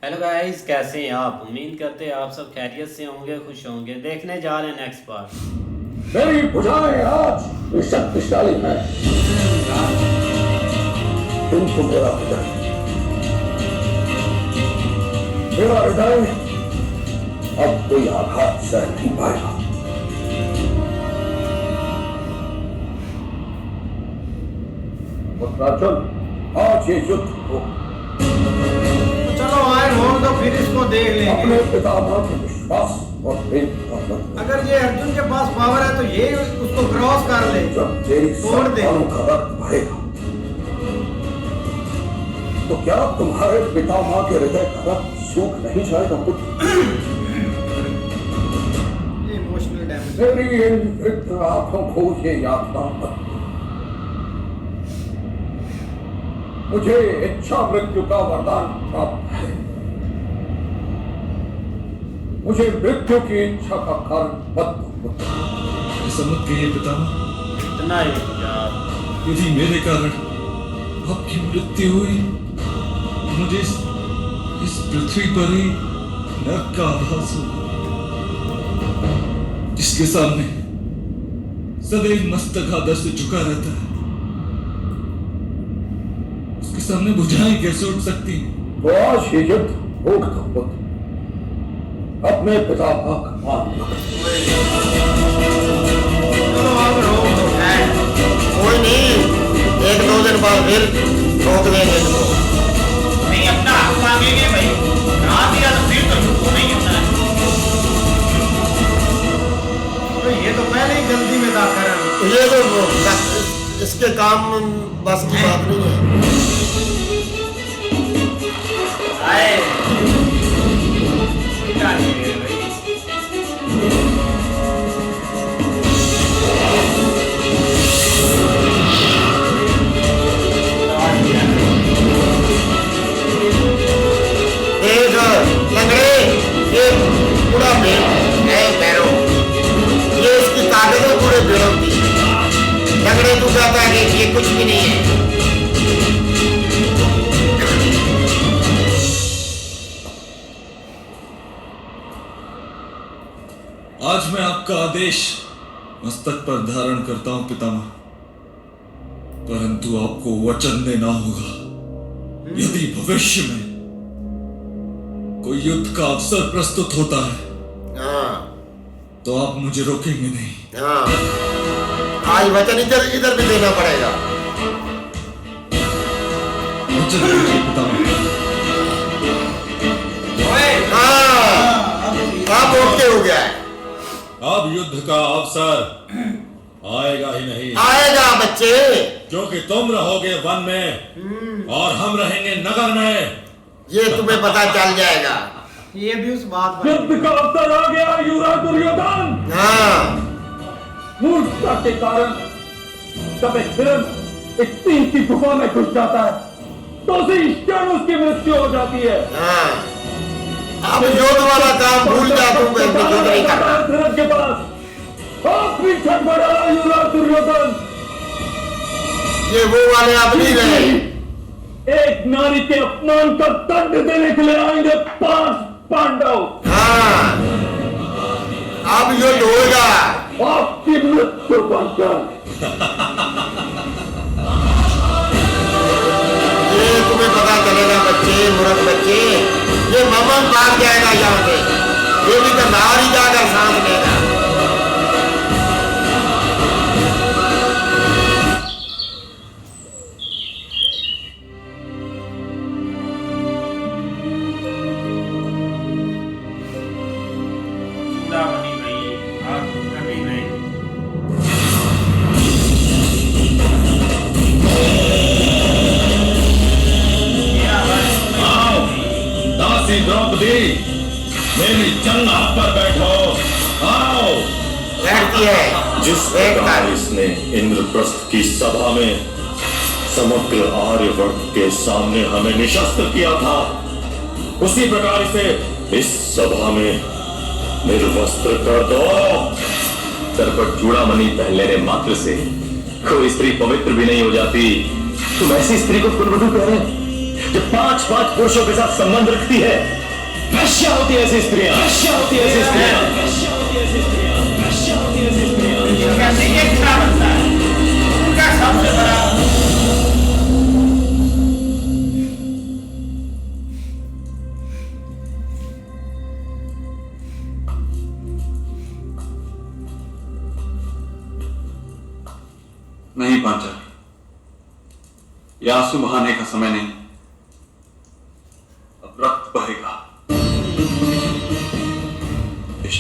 Hello guys, कैसे हैं आप? उम्मीद करते हैं आप सब खैरियत से होंगे, खुश होंगे। देखने जा रहे हैं नेक्स्ट पार्ट। मेरी भुजाएं आज शक्तिशाली हैं, किंतु मेरा हृदय अब कोई आघात सह नहीं पाएगा। उत्तराचल, आज ये युद्ध हो। चलो आए हो तो फिर इसको देख अपने लेंगे। पितामह के विश्वास और प्रेम का बल अगर ये अर्जुन के पास पावर है तो ये उसको क्रॉस कर ले। जब तेरी तोड़ दे। संतानों का रक्त बढ़ेगा तो क्या तुम्हारे पितामह के हृदय का रक्त सूख नहीं जाएगा पुत्र? Emotional damage. मेरी इन वृद्ध आंखों को ये यातना मत। मुझे इच्छा मृत्यु का वरदान प्राप्त है। मुझे मृत्यु की इच्छा का कारण मत दो। ऐसा मत कहिए पितामह। इतना ही यार। यदि मेरे कारण आपकी मृत्यु हुई, मुझे इस पृथ्वी पर ही नरक का आभास हो, जिसके सामने सदैव मस्तक आदर से झुका रहता है, उसके सामने भुजाएं कैसे उठ सकती हैं? तो आज ये युद्ध भोग दो पुत्र। अपने पितामह का मान रखो। चलो अब रोक दो। कोई नहीं, एक दो दिन बाद फिर रोक देंगे इनको। नहीं, अपना हक मांगेंगे भाई। ना दिया तो फिर तो छुट्टू नहीं होता है। तो ये तो पहले ही जल्दी में दाखिल है। ये तो इसके काम बस की बात नहीं है। आए क्या है भाई? एक लंगड़े, ये पूरा पेड़ है पैरों, ये इसकी ताकत है पूरे पेड़ों की। लंगड़े तू कहता है कि ये कुछ भी नहीं है। आज मैं आपका आदेश मस्तक पर धारण करता हूं पितामह, परंतु आपको वचन देना होगा, यदि भविष्य में कोई युद्ध का अवसर प्रस्तुत होता है हाँ तो आप मुझे रोकेंगे नहीं। हाँ, आज वचन इधर इधर भी देना पड़ेगा। वचन दीजिए पितामह। हाँ, आप ओके हो गया है। अब युद्ध का अवसर आएगा ही नहीं, आएगा बच्चे। क्योंकि तुम रहोगे वन में और हम रहेंगे नगर में। ये तुम्हें पता चल जाएगा। ये भी उस बात पर। युद्ध का अवसर आ गया युवराज दुर्योधन। हाँ, मूर्खता के कारण जब एक हिरण एक सिंह की गुफा में घुस जाता है तो उसी क्षण उसकी मृत्यु हो जाती है। हाँ, अब युद्ध वाला काम भूल जा, तुम युद्ध नहीं करना। हिरण के पास आप भी छठ बढ़ा युवराज दुर्योधन। ये वो वाले अब नहीं रहे। एक नारी के अपमान का दंड देने के लिए आएंगे 5 पांडव। हाँ, अब युद्ध होगा। आपकी मृत्यु बनकर। ये तुम्हें पता चलेगा बच्चे, मूर्ख बच्चे। ये ममन भाग जाएगा यहाँ से। ये भी तो बाहर ही जाकर सांस लेगा। चूड़ा बनी गई, आग कटी गई। आओ दासी द्रौपदी, मेरी जंगा पर बैठो। आओ। बैठती है। जिस प्रकार इसने इंद्रप्रस्थ की सभा में समग्र आर्यवर्त के सामने हमें निशस्त्र किया था, उसी प्रकार इसे इस सभा में निर्वस्त्र कर दो। सर पर चूड़ामणि पहन लेने मात्र से कोई स्त्री पवित्र भी नहीं हो जाती। तुम ऐसी स्त्री को कुलवधू कह रहे? जो 5-5 पुरुषों के साथ संबंध रखती है, वैश्या होती है ऐसी स्त्रियां, वैश्या होती है ऐसी स्त्रियां, वैश्या होती है ऐसी स्त्रियां, वैश्या होती है ऐसी स्त्रियां। कैसे ये क्या बनता है उनका सबसे बड़ा नहीं पांचाली, यह आंसू बहाने का समय नहीं, अब रक्त बहेगा।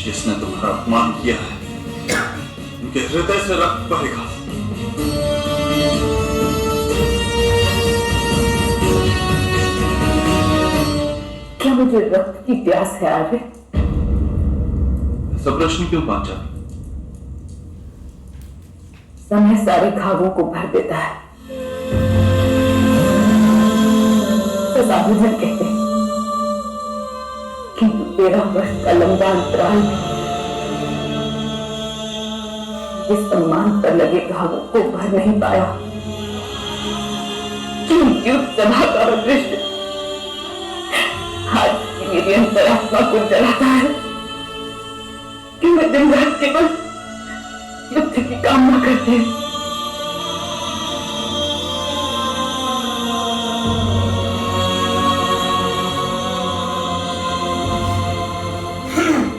जिसने तुम्हारा अपमान किया है, उनके हृदय से रक्त बहेगा। क्या मुझे रक्त की प्यास है आर्य? ऐसा प्रश्न क्यों पांचाली? समय सारे घावों को भर देता है। साधुजन कहते हैं, किंतु 13 वर्ष का लंबा अंतराल इस सम्मान पर लगे घावों को भर नहीं पाया। क्योंकि उस सभा का दृश्य आज मेरी अंतरात्मा को जलाता है कि मैं दिन रात केवल युद्ध की कामना करते हैं।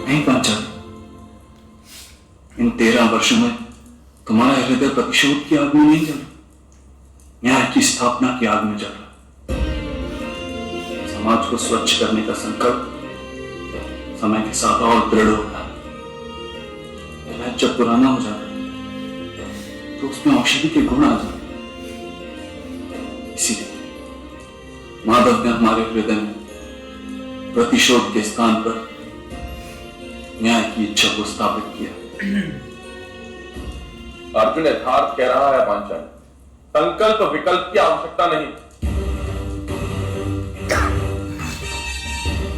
नहीं पांचाली, इन 13 वर्षों में तुम्हारा हृदय प्रतिशोध की आग में नहीं जल, न्याय की स्थापना की आग में जल रहा। समाज को स्वच्छ करने का संकल्प समय के साथ और दृढ़ होगा। जब पुराना हो जाता है तो उसमें औषधि के गुण आ जाते हैं। इसीलिए माधव ने हमारे हृदय में प्रतिशोध के स्थान पर न्याय की इच्छा को स्थापित किया। अर्जुन यथार्थ कह रहा है पांचाली, संकल्प विकल्प की आवश्यकता नहीं।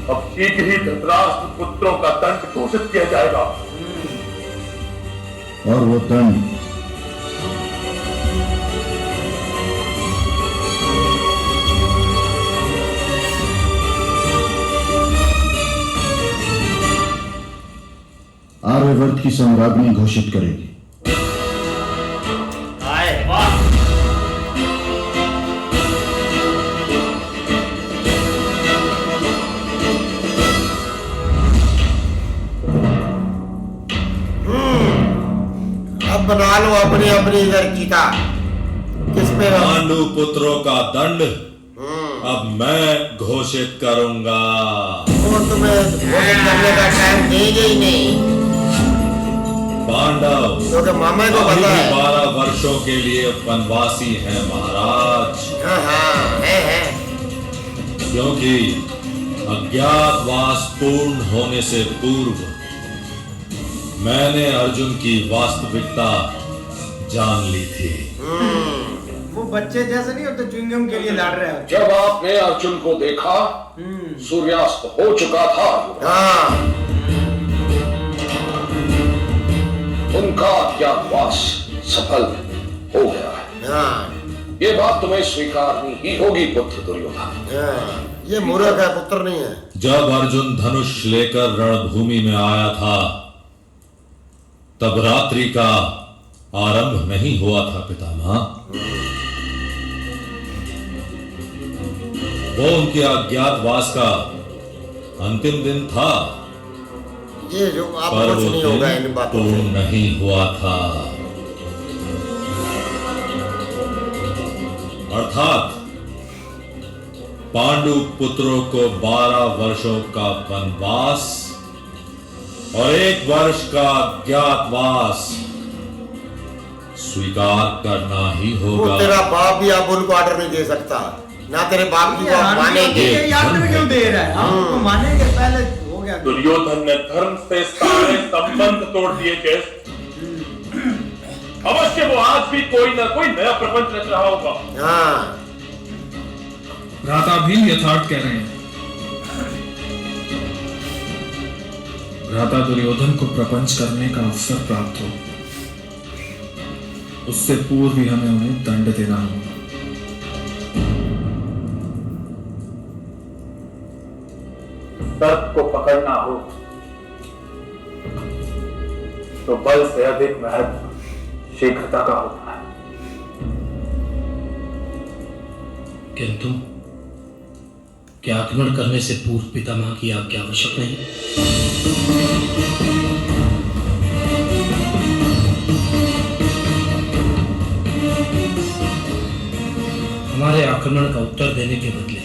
अब शीघ्र ही धृतराष्ट्र पुत्रों का दंड घोषित किया जाएगा। और वो दंड आर्यवर्त की सम्राज्ञी घोषित करेगी। आए वाह अब बना लो अपनी अपनी इधर गीता, किस पे पांडु पुत्रों का दंड अब मैं घोषित करूंगा। वो तुम्हें घोषित करने का टाइम देंगे ही नहीं। पांडव क्योंकि मामा को अभी पता है 12 वर्षों के लिए वनवासी हैं महाराज। हाँ है क्योंकि अज्ञातवास पूर्ण होने से पूर्व मैंने अर्जुन की वास्तविकता जान ली थी। वो बच्चे जैसे नहीं होते, च्युइंगम के लिए लड़ रहे हैं। जब आपने अर्जुन को देखा सूर्यास्त हो चुका था। हाँ उनका अज्ञातवास सफल हो गया है। हाँ ये बात तुम्हें स्वीकारनी ही होगी पुत्र दुर्योधन। हाँ, ये मूर्ख है, पुत्र नहीं है। जब अर्जुन धनुष लेकर रणभूमि में आया था तब रात्रि का आरंभ नहीं हुआ था पितामह। वो उनके अज्ञातवास का अंतिम दिन था, ये जो आप पर कुछ वो नहीं होगा दिन इन बातों से। पूर्ण नहीं हुआ था। अर्थात पांडु पुत्रों को 12 वर्षों का वनवास और 1 वर्ष का अज्ञातवास स्वीकार करना ही वो होगा। तेरा बाप भी अब उनको ऑर्डर नहीं दे सकता, ना तेरे बाप की वो आप मानेंगे। ये याद क्यों दे रहा है? हम उनको मानेंगे, पहले हो गया। दुर्योधन ने धर्म से सारे संबंध तोड़ दिए। अवश्य वो आज भी कोई ना कोई नया प्रपंच रच रहा होगा। हाँ भ्राता भी यथार्थ कह रहे हैं। भ्राता दुर्योधन को प्रपंच करने का अवसर प्राप्त हो, उससे पूर्व ही हमें उन्हें दंड देना होगा। दर्द को पकड़ना हो तो बल से अधिक महत्व शीघ्रता का होता है। किंतु क्या आक्रमण करने से पूर्व पितामह की आज्ञा आवश्यक नहीं? हमारे आक्रमण का उत्तर देने के बदले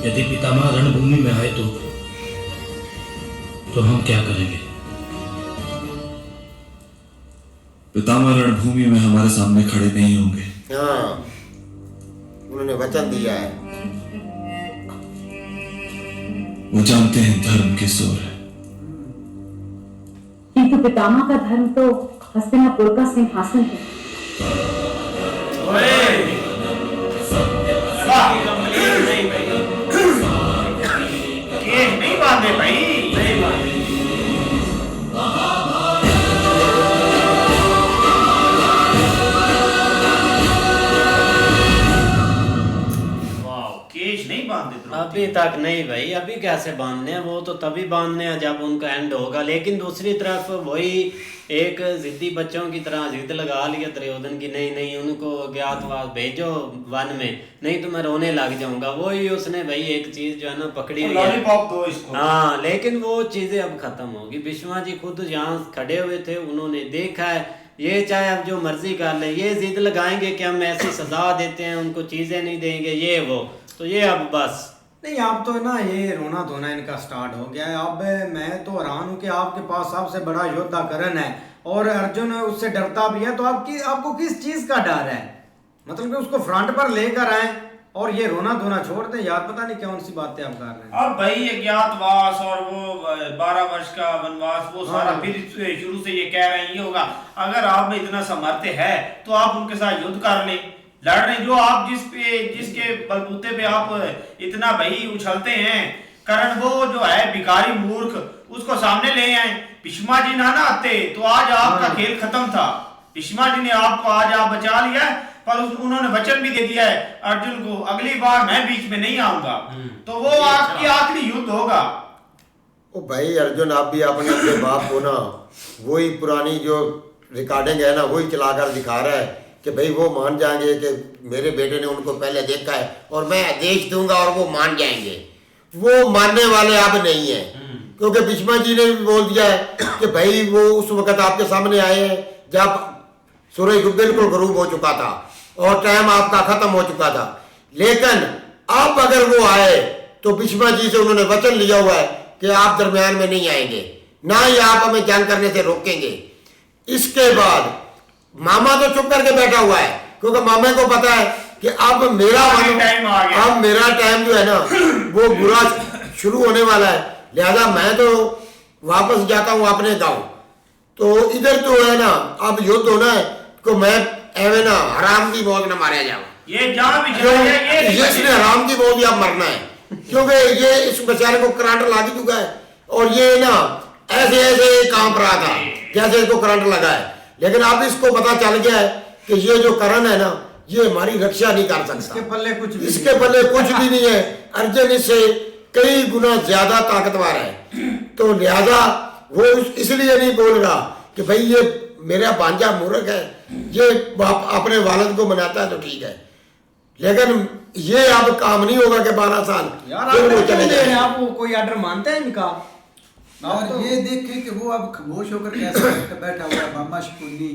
यदि पितामह रणभूमि में आए तो हम क्या करेंगे? पितामह रणभूमि में हमारे सामने खड़े नहीं होंगे। हाँ, उन्होंने वचन दिया है। वो जानते हैं धर्म किस ओर है। किंतु पितामह का धर्म तो हस्तिनापुर का सिंहासन है। नहीं बांधे भाई, नहीं बांधे। अभी तक नहीं भाई, अभी कैसे बांधने हैं? वो तो तभी बांधने हैं जब उनका एंड होगा। लेकिन दूसरी तरफ वही एक जिद्दी बच्चों की तरह जिद लगा लिया दुर्योधन की, नहीं नहीं उनको अज्ञातवास भेजो वन में, नहीं तो मैं रोने लग जाऊंगा। वही उसने भाई एक चीज जो है ना पकड़ी हुई है। हाँ, लेकिन वो चीजें अब खत्म होगी। भीष्मा जी खुद यहाँ खड़े हुए थे, उन्होंने देखा है ये चाहे अब जो मर्जी कर ले, ये जिद लगाएंगे कि हम ऐसी सजा देते हैं, उनको चीजें नहीं देंगे, ये वो, तो ये अब बस नहीं। अब तो ना ये रोना धोना इनका स्टार्ट हो गया है। अब मैं तो हैरान हूँ कि आपके पास सबसे बड़ा योद्धा कर्ण है और अर्जुन उससे डरता भी है, तो आपको किस चीज का डर है? मतलब कि उसको फ्रंट पर लेकर आए और ये रोना धोना छोड़ दें। यार पता नहीं कौन सी बातें आप कर रहे हैं। अब भाई अज्ञातवास और वो 12 वर्ष का वनवास, वो सारा फिर शुरू से ये कह रहे हैं ये होगा। अगर आप में इतना सामर्थ्य है तो आप उनके साथ युद्ध कर लें, लड़ रहे। जो आप जिसके बलबूते पे आप इतना भाई उछलते हैं, करण वो जो है भिखारी मूर्ख, उसको सामने ले आए। भीष्मा जी ना आते तो आज आपका खेल खत्म था। भीष्मा जी ने आपको आज आप बचा लिया, पर उन्होंने वचन भी दे दिया है अर्जुन को, अगली बार मैं बीच में नहीं आऊंगा। तो वो आपकी आखिरी युद्ध होगा। ओ भाई अर्जुन, आप भी अपने बाप को ना वही पुरानी जो रिकॉर्डिंग है ना वही चलाकर दिखा रहा है कि भाई वो मान जाएंगे कि मेरे बेटे ने उनको पहले देखा है और मैं आदेश दूंगा और वो मान जाएंगे। वो मानने वाले अब नहीं है, क्योंकि भीष्मा जी ने भी बोल दिया है कि भाई वो उस वक्त आपके सामने आए हैं जब सूरज बिल्कुल गरूब हो चुका था और टाइम आपका खत्म हो चुका था। लेकिन अब अगर वो आए तो भीष्मा जी से उन्होंने वचन लिया हुआ है कि आप दरमियान में नहीं आएंगे, ना ही आप हमें जंग करने से रोकेंगे। इसके बाद मामा तो चुप करके बैठा हुआ है, क्योंकि मामा को पता है कि अब मेरा टाइम जो है ना वो बुरा शुरू होने वाला है। लिहाजा मैं तो वापस जाता हूँ अपने गांव। तो इधर तो है ना अब युद्ध होना है, तो मैं एवं ना हराम की मौत न मारा जाऊँ। ये जहाँ भी जाए इसने हराम की मौत भी अब मरना है, क्योंकि ये इस बेचारे को करंट लग चुका है और ये ना ऐसे ऐसे कांप रहा था जैसे इसको करंट लगा है। लेकिन अब इसको पता चल गया है कि ये जो करण है ना ये हमारी रक्षा नहीं कर सकता। इसके पल्ले कुछ भी नहीं है। अर्जुन इससे कई गुना ज्यादा ताकतवर है, तो लिहाजा वो इसलिए नहीं बोल रहा कि भाई ये मेरा भांजा मूर्ख है, ये अपने वालिद को मनाता है तो ठीक है, लेकिन ये अब काम नहीं होगा कि 12 साल आप वो कोई ऑर्डर मानते हैं इनका? और तो ये देखें कि वो अब खामोश होकर कैसे बैठा हुआ है मामा शकुनी।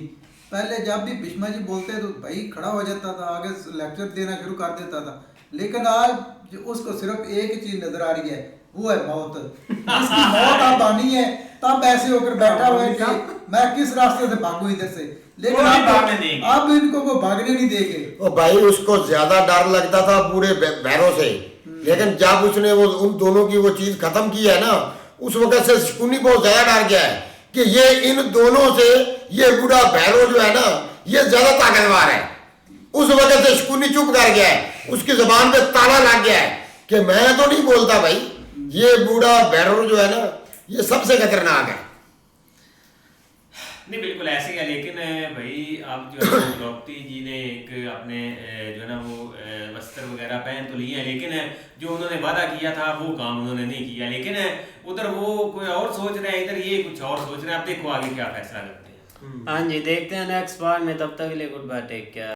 पहले जब भी भीष्मा जी बोलते तो भाई खड़ा हो जाता था, आगे लेक्चर देना शुरू कर देता था। लेकिन आज उसको सिर्फ एक ही चीज नजर आ रही है, वो है मौत। जिसकी मौत अब आनी है तब ऐसे होकर बैठा हुआ है कि मैं किस रास्ते से भागूं इधर से। लेकिन अब इनको वो भागने नहीं देंगे। ओ भाई उसको ज्यादा डर लगता था पूरे भैरों से, लेकिन जब उसने वो उन दोनों की वो चीज खत्म की है ना, उस वक्त से शकुनी बहुत ज्यादा डर गया है कि ये इन दोनों से ये बूढ़ा भैरव जो है ना ये ज्यादा ताकतवर है। उस वक्त से शकुनी चुप कर गया है, उसकी जबान पे ताला लग गया है कि मैं तो नहीं बोलता भाई, ये बूढ़ा भैरव जो है ना ये सबसे खतरनाक है। नहीं बिल्कुल ऐसे ही है, लेकिन भाई आप जो है द्रौपदी जी ने एक अपने जो है ना वो वस्त्र वगैरह पहन तो लिए हैं, लेकिन जो उन्होंने वादा किया था वो काम उन्होंने नहीं किया। लेकिन उधर वो कोई और सोच रहे हैं, इधर ये कुछ और सोच रहे हैं। आप देखो आगे क्या फैसला करते हैं। हाँ जी, देखते हैं नेक्स्ट पार्ट में। तब तक के लिए गुड बाय, टेक केयर।